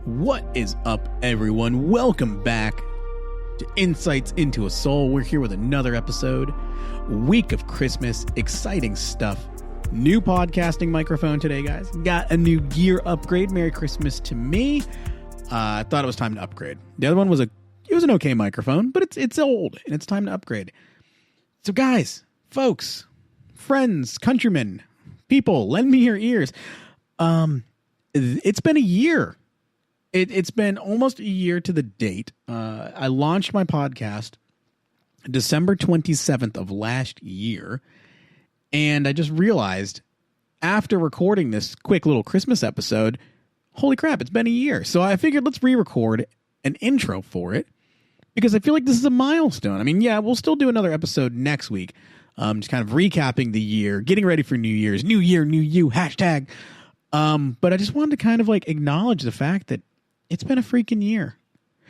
What is up, everyone? Welcome back to Insights into a Soul. We're here with another episode. Week of Christmas, exciting stuff. New podcasting microphone today, guys. Got a new gear upgrade. Merry Christmas to me. I thought it was time to upgrade. The other one was an okay microphone, but it's old and it's time to upgrade. So, guys, folks, friends, countrymen, people, lend me your ears. It's been a year. It's been almost a year to the date. I launched my podcast December 27th of last year. And I just realized after recording this quick little Christmas episode, holy crap, it's been a year. So I figured let's re-record an intro for it because I feel like this is a milestone. I mean, yeah, we'll still do another episode next week. Just kind of recapping the year, getting ready for New Year's, New Year, New You, hashtag. But I just wanted to kind of like acknowledge the fact that it's been a freaking year.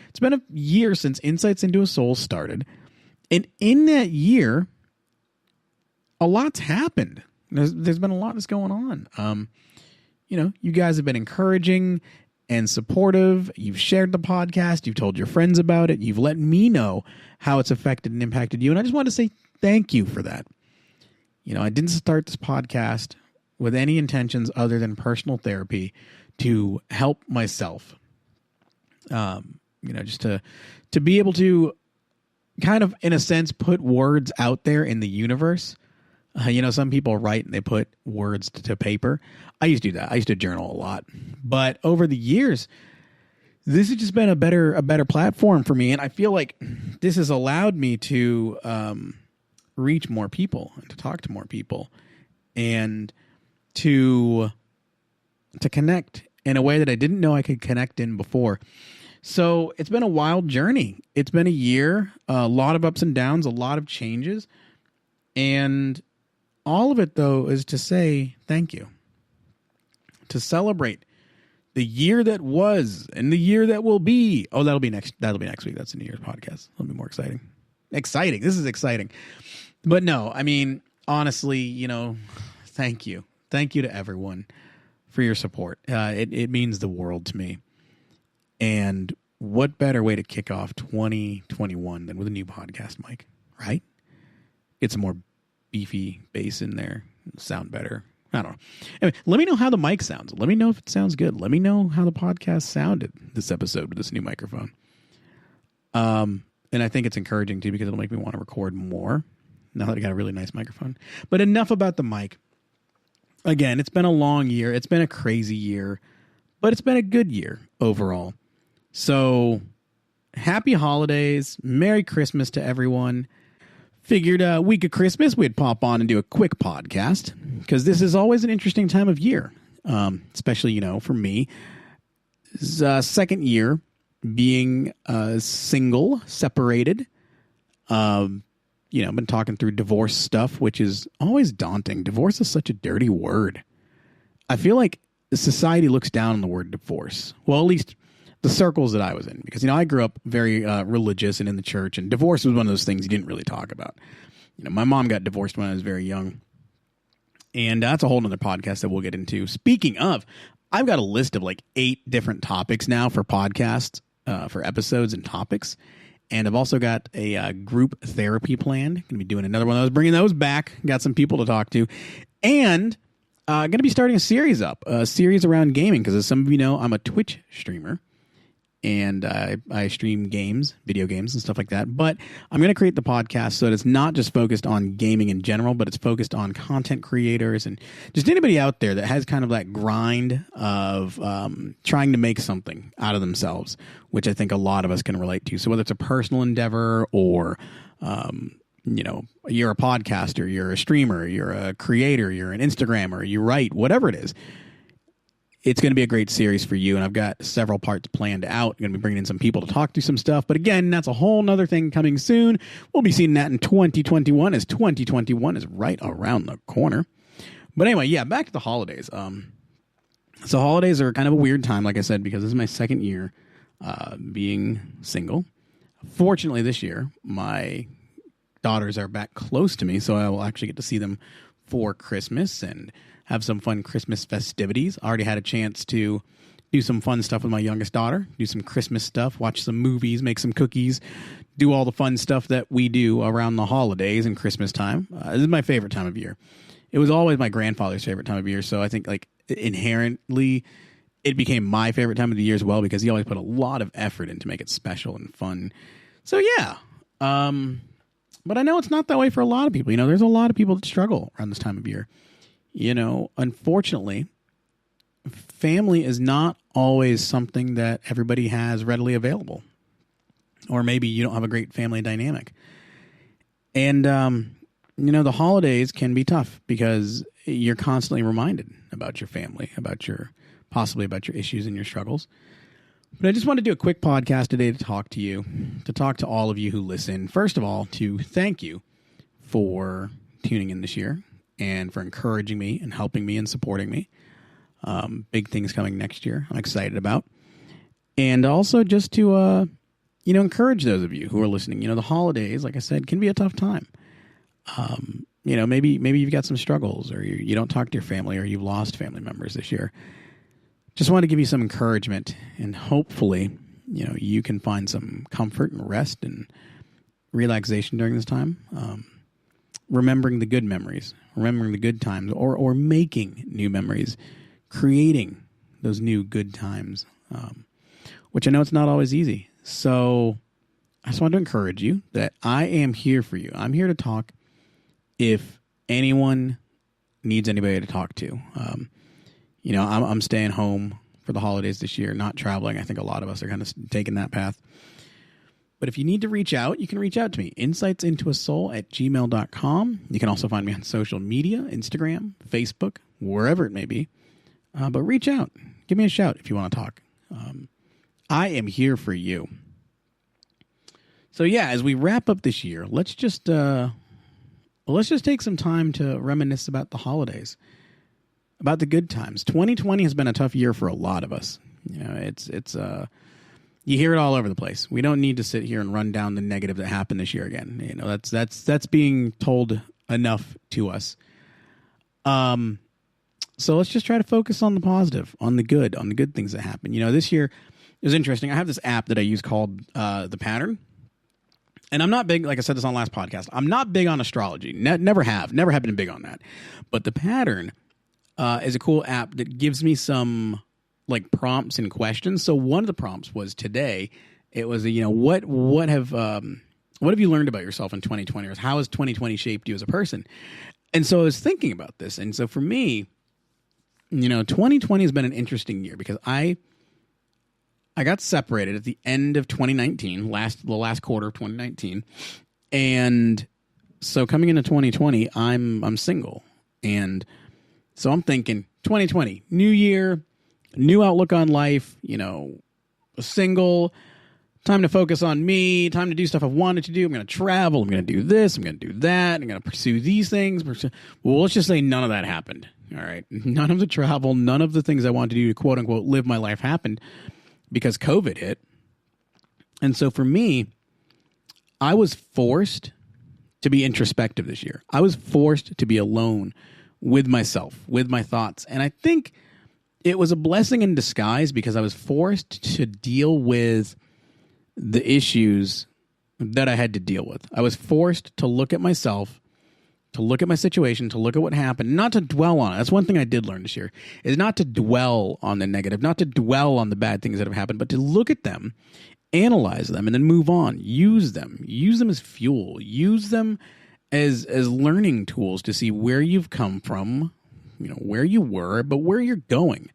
It's been a year since Insights into a Soul started. And in that year, a lot's happened. There's been a lot that's going on. You guys have been encouraging and supportive. You've shared the podcast. You've told your friends about it. You've let me know how it's affected and impacted you. And I just want to say thank you for that. I didn't start this podcast with any intentions other than personal therapy to help myself. Just to be able to kind of, in a sense, put words out there in the universe. Some people write and they put words to paper. I used to do that. I used to journal a lot. But over the years, this has just been a better platform for me. And I feel like this has allowed me to reach more people and to talk to more people and to connect in a way that I didn't know I could connect in before. So it's been a wild journey. It's been a year, a lot of ups and downs, a lot of changes. And all of it, though, is to say thank you. To celebrate the year that was and the year that will be. Oh, that'll be next week. That's a New Year's podcast. It'll be more exciting. Exciting. This is exciting. But no, I mean, honestly, thank you. Thank you to everyone for your support. It means the world to me. And what better way to kick off 2021 than with a new podcast mic, right? Get some more beefy bass in there. Sound better. I don't know. Anyway, let me know how the mic sounds. Let me know if it sounds good. Let me know how the podcast sounded this episode with this new microphone. And I think it's encouraging too because it'll make me want to record more now that I got a really nice microphone. But enough about the mic. Again, it's been a long year. It's been a crazy year, but it's been a good year overall. So happy holidays. Merry Christmas to everyone. Figured a week of Christmas, we'd pop on and do a quick podcast because this is always an interesting time of year, especially, for me. This is, second year being single, separated. Been talking through divorce stuff, which is always daunting. Divorce is such a dirty word. I feel like society looks down on the word divorce. Well, at least the circles that I was in, because, I grew up very religious and in the church, and divorce was one of those things you didn't really talk about. My mom got divorced when I was very young, and that's a whole nother podcast that we'll get into. Speaking of, I've got a list of like 8 different topics now for podcasts, for episodes and topics, and I've also got a group therapy plan. Going to be doing another one of those, bringing those back. Got some people to talk to, and going to be starting a series around gaming, because as some of you know, I'm a Twitch streamer. And I stream games, video games and stuff like that. But I'm going to create the podcast so that it's not just focused on gaming in general, but it's focused on content creators and just anybody out there that has kind of that grind of trying to make something out of themselves, which I think a lot of us can relate to. So whether it's a personal endeavor or, you're a podcaster, you're a streamer, you're a creator, you're an Instagrammer, you write, whatever it is. It's going to be a great series for you, and I've got several parts planned out. I'm going to be bringing in some people to talk through some stuff. But again, that's a whole nother thing coming soon. We'll be seeing that in 2021, as 2021 is right around the corner. But anyway, yeah, back to the holidays. So holidays are kind of a weird time, like I said, because this is my second year being single. Fortunately, this year, my daughters are back close to me, so I will actually get to see them for Christmas and have some fun Christmas festivities. I already had a chance to do some fun stuff with my youngest daughter, do some Christmas stuff, watch some movies, make some cookies, do all the fun stuff that we do around the holidays and Christmas time. This is my favorite time of year. It was always my grandfather's favorite time of year, so I think like inherently it became my favorite time of the year as well because he always put a lot of effort in to make it special and fun. So yeah, but I know it's not that way for a lot of people. You know, there's a lot of people that struggle around this time of year. You know, unfortunately, family is not always something that everybody has readily available. Or maybe you don't have a great family dynamic. And, you know, the holidays can be tough because you're constantly reminded about your family, possibly about your issues and your struggles. But I just want to do a quick podcast today to talk to you, to talk to all of you who listen. First of all, to thank you for tuning in this year and for encouraging me and helping me and supporting me. Big things coming next year I'm excited about. And also just to, you know, encourage those of you who are listening. You know, the holidays, like I said, can be a tough time. You know, maybe you've got some struggles or you don't talk to your family or you've lost family members this year. Just want to give you some encouragement and hopefully, you know, you can find some comfort and rest and relaxation during this time. Remembering the good memories, remembering the good times or making new memories, creating those new good times, which I know it's not always easy. So I just want to encourage you that I am here for you. I'm here to talk if anyone needs anybody to talk to. You know, I'm staying home for the holidays this year, not traveling. I think a lot of us are kind of taking that path. But if you need to reach out, you can reach out to me. insightsintoasoul@gmail.com. You can also find me on social media, Instagram, Facebook, wherever it may be. But reach out. Give me a shout if you want to talk. I am here for you. So yeah, as we wrap up this year, let's just take some time to reminisce about the holidays, about the good times. 2020 has been a tough year for a lot of us. You know, it's you hear it all over the place. We don't need to sit here and run down the negative that happened this year again. You know, that's being told enough to us. So let's just try to focus on the positive, on the good things that happen. You know, this year it was interesting. I have this app that I use called The Pattern. And I'm not big, like I said this on the last podcast, I'm not big on astrology. Never have been big on that. But The Pattern is a cool app that gives me some like prompts and questions. So one of the prompts was today. It was, you know, what have you learned about yourself in 2020, or how has 2020 shaped you as a person? And so I was thinking about this. And so for me, you know, 2020 has been an interesting year because I got separated at the end of 2019, the last quarter of 2019. And so coming into 2020, I'm single. And so I'm thinking 2020, new year, new outlook on life, you know, single, time to focus on me, time to do stuff I've wanted to do. I'm going to travel. I'm going to do this. I'm going to do that. I'm going to pursue these things. Well, let's just say none of that happened. All right. None of the travel, none of the things I wanted to do to quote unquote live my life happened because COVID hit. And so for me, I was forced to be introspective this year. I was forced to be alone with myself, with my thoughts. And I think it was a blessing in disguise because I was forced to deal with the issues that I had to deal with. I was forced to look at myself, to look at my situation, to look at what happened, not to dwell on it. That's one thing I did learn this year, is not to dwell on the negative, not to dwell on the bad things that have happened, but to look at them, analyze them, and then move on. Use them as fuel. Use them as learning tools to see where you've come from, you know, where you were, but where you're going.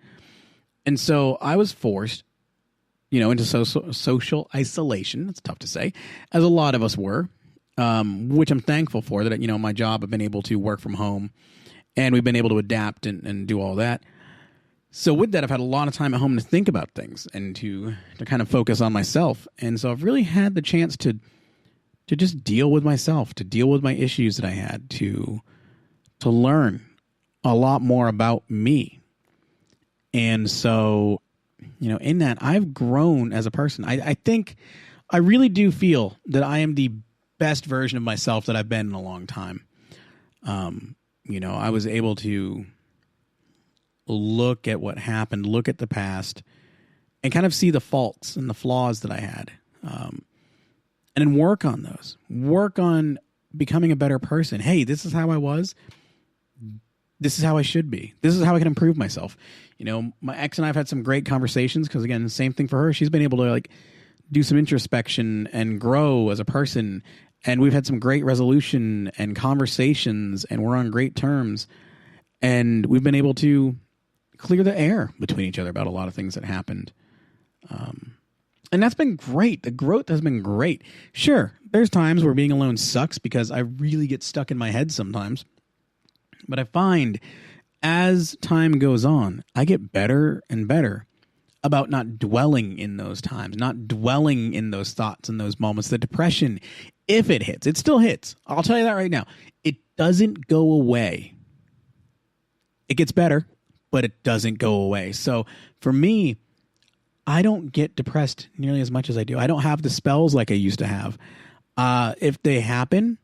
And so I was forced, you know, into social isolation. It's tough to say, as a lot of us were, which I'm thankful for that, you know, my job, I've been able to work from home and we've been able to adapt and do all that. So with that, I've had a lot of time at home to think about things and to kind of focus on myself. And so I've really had the chance to just deal with myself, to deal with my issues that I had, to learn a lot more about me. And so, you know, in that, I've grown as a person. I think I really do feel that I am the best version of myself that I've been in a long time. You know, I was able to look at what happened, look at the past, and kind of see the faults and the flaws that I had. And then work on those. Work on becoming a better person. Hey, this is how I was. This is how I should be. This is how I can improve myself. You know, my ex and I have had some great conversations because, again, the same thing for her. She's been able to like do some introspection and grow as a person. And we've had some great resolution and conversations, and we're on great terms. And we've been able to clear the air between each other about a lot of things that happened. And that's been great. The growth has been great. Sure, there's times where being alone sucks because I really get stuck in my head sometimes. But I find as time goes on, I get better and better about not dwelling in those times, not dwelling in those thoughts and those moments. The depression, if it hits, it still hits. I'll tell you that right now. It doesn't go away. It gets better, but it doesn't go away. So for me, I don't get depressed nearly as much as I do. I don't have the spells like I used to have. If they happen,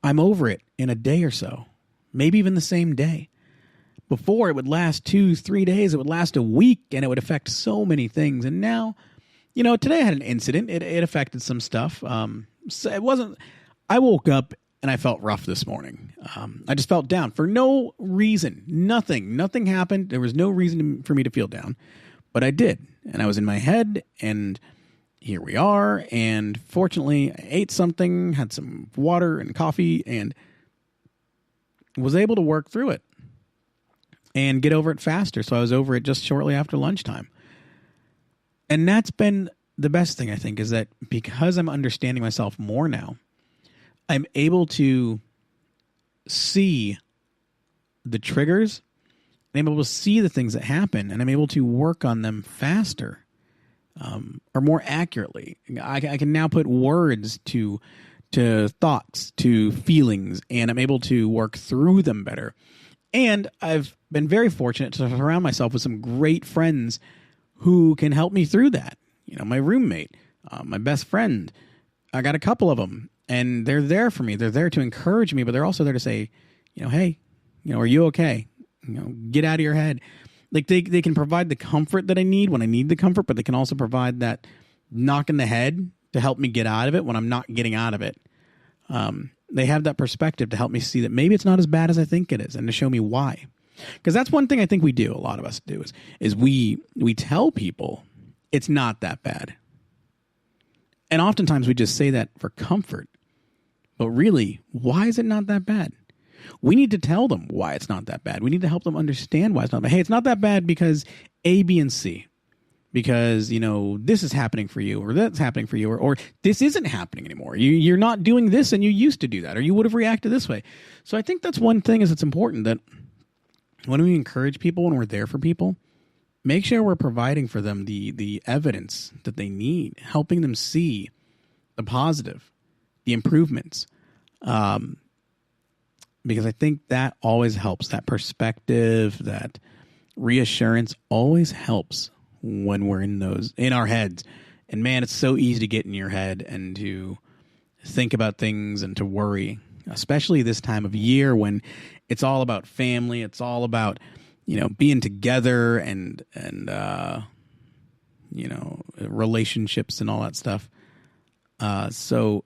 I'm over it in a day or so, maybe even the same day. Before, it would last 2-3 days. It would last a week, and it would affect so many things. And now, you know, today I had an incident. It affected some stuff. So it wasn't. I woke up and I felt rough this morning. I just felt down for no reason. Nothing happened. There was no reason for me to feel down, but I did. And I was in my head, and here we are. And fortunately, I ate something, had some water and coffee, and was able to work through it and get over it faster. So I was over it just shortly after lunchtime. And that's been the best thing, I think, is that because I'm understanding myself more now, I'm able to see the triggers, and I'm able to see the things that happen, and I'm able to work on them faster, or more accurately. I can now put words to thoughts, to feelings, and I'm able to work through them better. And I've been very fortunate to surround myself with some great friends who can help me through that. You know, my roommate, my best friend, I got a couple of them, and they're there for me. They're there to encourage me, but they're also there to say, you know, hey, you know, are you okay? You know, get out of your head. Like they can provide the comfort that I need when I need the comfort, but they can also provide that knock in the head to help me get out of it when I'm not getting out of it. They have that perspective to help me see that maybe it's not as bad as I think it is, and to show me why. Because that's one thing I think we do, a lot of us do, is we tell people it's not that bad. And oftentimes we just say that for comfort. But really, why is it not that bad? We need to tell them why it's not that bad. We need to help them understand why it's not bad. Hey, it's not that bad because A, B, and C. Because, you know, this is happening for you, or that's happening for you, or this isn't happening anymore. You're not doing this, and you used to do that, or you would have reacted this way. So I think that's one thing is it's important that when we encourage people, when we're there for people, make sure we're providing for them the evidence that they need, helping them see the positive, the improvements. Because I think that always helps. That perspective, that reassurance always helps when we're in our heads. And man, it's so easy to get in your head and to think about things and to worry, especially this time of year when it's all about family. It's all about, you know, being together and you know, relationships and all that stuff. So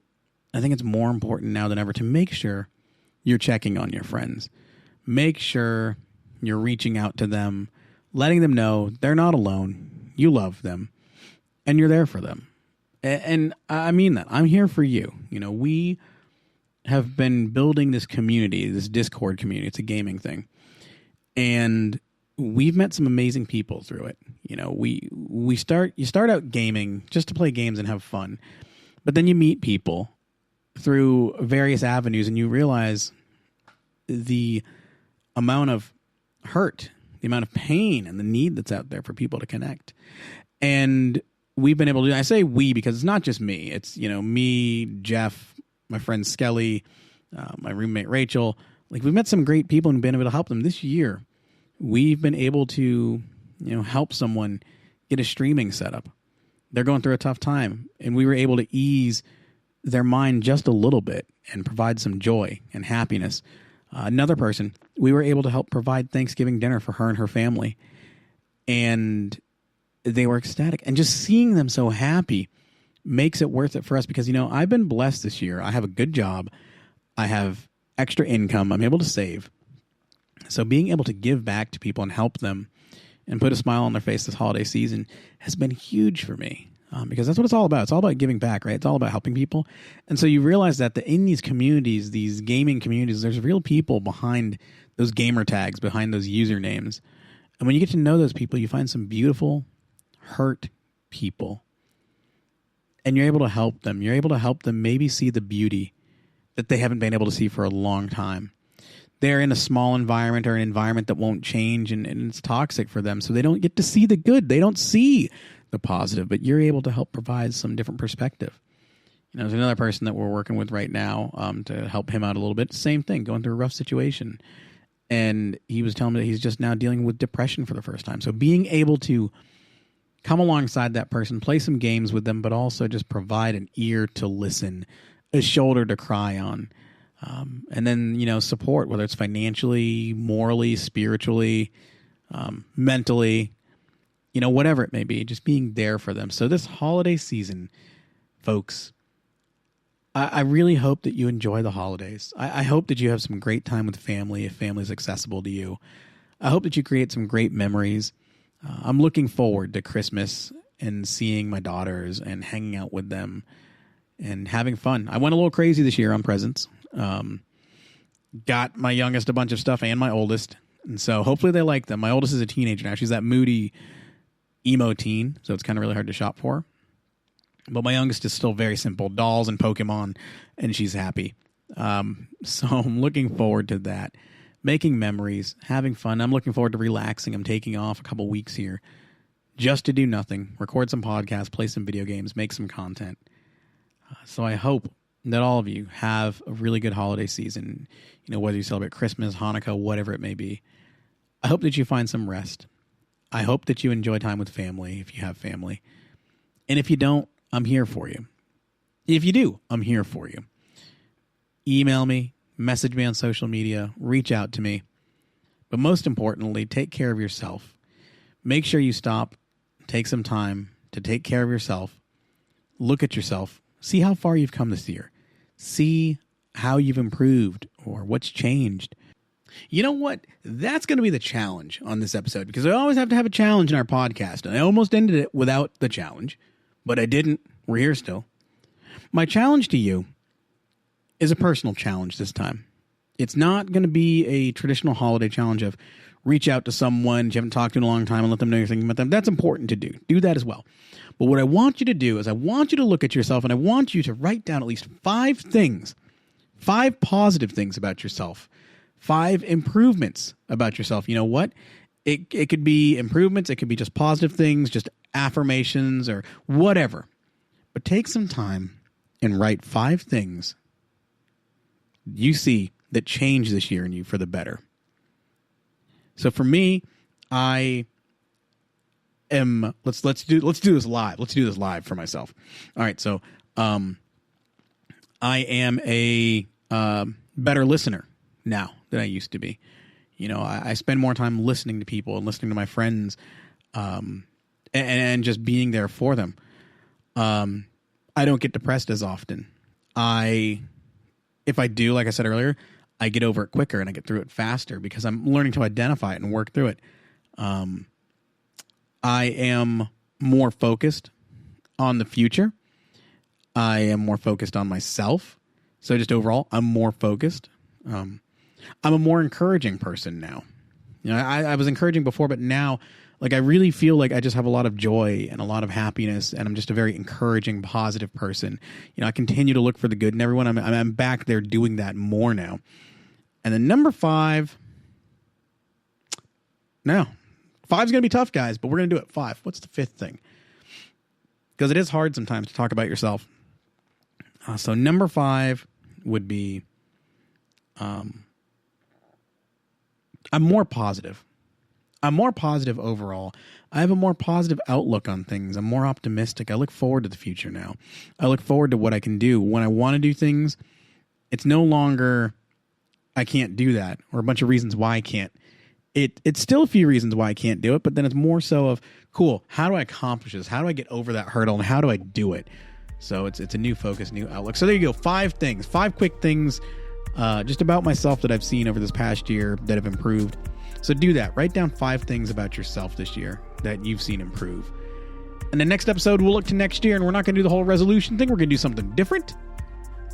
I think it's more important now than ever to make sure you're checking on your friends. Make sure you're reaching out to them, letting them know they're not alone. You love them, and you're there for them. And I mean that. I'm here for you. You know, we have been building this community, this Discord community. It's a gaming thing. And we've met some amazing people through it. You know, you start out gaming just to play games and have fun. But then you meet people through various avenues, and you realize the amount of hurt, the amount of pain, and the need that's out there for people to connect. And we've been able to, I say we because it's not just me. It's, you know, me, Jeff, my friend Skelly, my roommate Rachel. Like, we've met some great people and been able to help them. This year, we've been able to, you know, help someone get a streaming setup. They're going through a tough time, and we were able to ease their mind just a little bit and provide some joy and happiness. Another person, we were able to help provide Thanksgiving dinner for her and her family. And they were ecstatic. And just seeing them so happy makes it worth it for us because, you know, I've been blessed this year. I have a good job. I have extra income. I'm able to save. So being able to give back to people and help them and put a smile on their face this holiday season has been huge for me because that's what it's all about. It's all about giving back, right? It's all about helping people. And so you realize that in these communities, these gaming communities, there's real people behind those gamer tags, behind those usernames. And when you get to know those people, you find some beautiful, hurt people. And you're able to help them. You're able to help them maybe see the beauty that they haven't been able to see for a long time. They're in a small environment or an environment that won't change and it's toxic for them. So they don't get to see the good. They don't see the positive, but you're able to help provide some different perspective. You know, there's another person that we're working with right now to help him out a little bit. Same thing, going through a rough situation. And he was telling me that he's just now dealing with depression for the first time. So being able to come alongside that person, play some games with them, but also just provide an ear to listen, a shoulder to cry on. And then, you know, support, whether it's financially, morally, spiritually, mentally, you know, whatever it may be, just being there for them. So this holiday season, folks, I really hope that you enjoy the holidays. I hope that you have some great time with family, if family is accessible to you. I hope that you create some great memories. I'm looking forward to Christmas and seeing my daughters and hanging out with them and having fun. I went a little crazy this year on presents. Got my youngest a bunch of stuff and my oldest. And so hopefully they like them. My oldest is a teenager now. She's that moody emo teen. So it's kind of really hard to shop for her. But my youngest is still very simple. Dolls and Pokemon. And she's happy. So I'm looking forward to that. Making memories. Having fun. I'm looking forward to relaxing. I'm taking off a couple weeks here just to do nothing. Record some podcasts. Play some video games. Make some content. So I hope that all of you have a really good holiday season, you know, whether you celebrate Christmas, Hanukkah, whatever it may be. I hope that you find some rest. I hope that you enjoy time with family if you have family. And if you don't, I'm here for you. If you do, I'm here for you. Email me, message me on social media, reach out to me. But most importantly, take care of yourself. Make sure you stop, take some time to take care of yourself. Look at yourself. See how far you've come this year. See how you've improved or what's changed. You know what? That's going to be the challenge on this episode because I always have to have a challenge in our podcast. And I almost ended it without the challenge, but I didn't. We're here still. My challenge to you is a personal challenge this time. It's not going to be a traditional holiday challenge of reach out to someone you haven't talked to in a long time and let them know you're thinking about them. That's important to do. Do that as well. But what I want you to do is I want you to look at yourself and I want you to write down at least 5 things, 5 positive things about yourself, 5 improvements about yourself. You know what? It could be improvements. It could be just positive things, just affirmations or whatever. But take some time and write 5 things you see that change this year in you for the better. So for me, I am let's do this live. Let's do this live for myself. All right, so I am a better listener now than I used to be. You know, I spend more time listening to people and listening to my friends, and just being there for them. I don't get depressed as often. If I do, like I said earlier, I get over it quicker and I get through it faster because I'm learning to identify it and work through it. I am more focused on the future. I am more focused on myself. So just overall, I'm more focused. I'm a more encouraging person now. You know, I was encouraging before, but now, like, I really feel like I just have a lot of joy and a lot of happiness, and I'm just a very encouraging, positive person. You know, I continue to look for the good in everyone. I'm back there doing that more now. And then number 5, no, 5's going to be tough, guys, but we're going to do it. 5. What's the 5th thing? Because it is hard sometimes to talk about yourself. So number 5 would be, I'm more positive. I'm more positive overall. I have a more positive outlook on things. I'm more optimistic. I look forward to the future now. I look forward to what I can do. When I want to do things, it's no longer I can't do that or a bunch of reasons why I can't. it's still a few reasons why I can't do it, but then it's more so of, cool, how do I accomplish this? How do I get over that hurdle, and how do I do it? So it's a new focus, new outlook. So there you go. 5 quick things just about myself that I've seen over this past year that have improved. So do that. Write down 5 things about yourself this year that you've seen improve. And the next episode, we'll look to next year, and we're not going to do the whole resolution thing. We're going to do something different,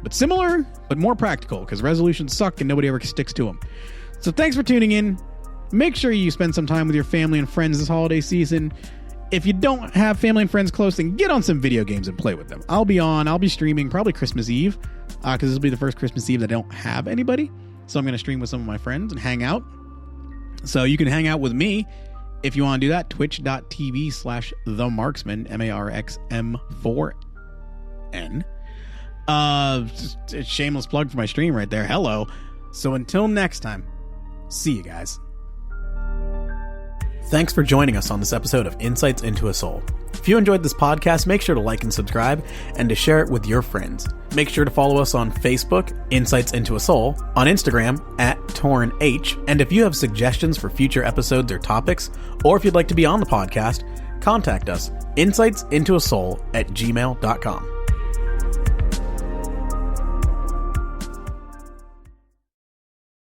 but similar, but more practical, because resolutions suck and nobody ever sticks to them. So thanks for tuning in. Make sure you spend some time with your family and friends this holiday season. If you don't have family and friends close, then get on some video games and play with them. I'll be streaming probably Christmas Eve, because this will be the first Christmas Eve that I don't have anybody. So I'm going to stream with some of my friends and hang out. So you can hang out with me if you want to do that. Twitch.tv/themarksman, MARXM4N. Just a shameless plug for my stream right there. Hello. So until next time, see you guys. Thanks for joining us on this episode of Insights into a Soul. If you enjoyed this podcast, make sure to like and subscribe, and to share it with your friends. Make sure to follow us on Facebook, Insights into a Soul, on Instagram, @TornH, and if you have suggestions for future episodes or topics, or if you'd like to be on the podcast, contact us, insightsintoasoul@gmail.com.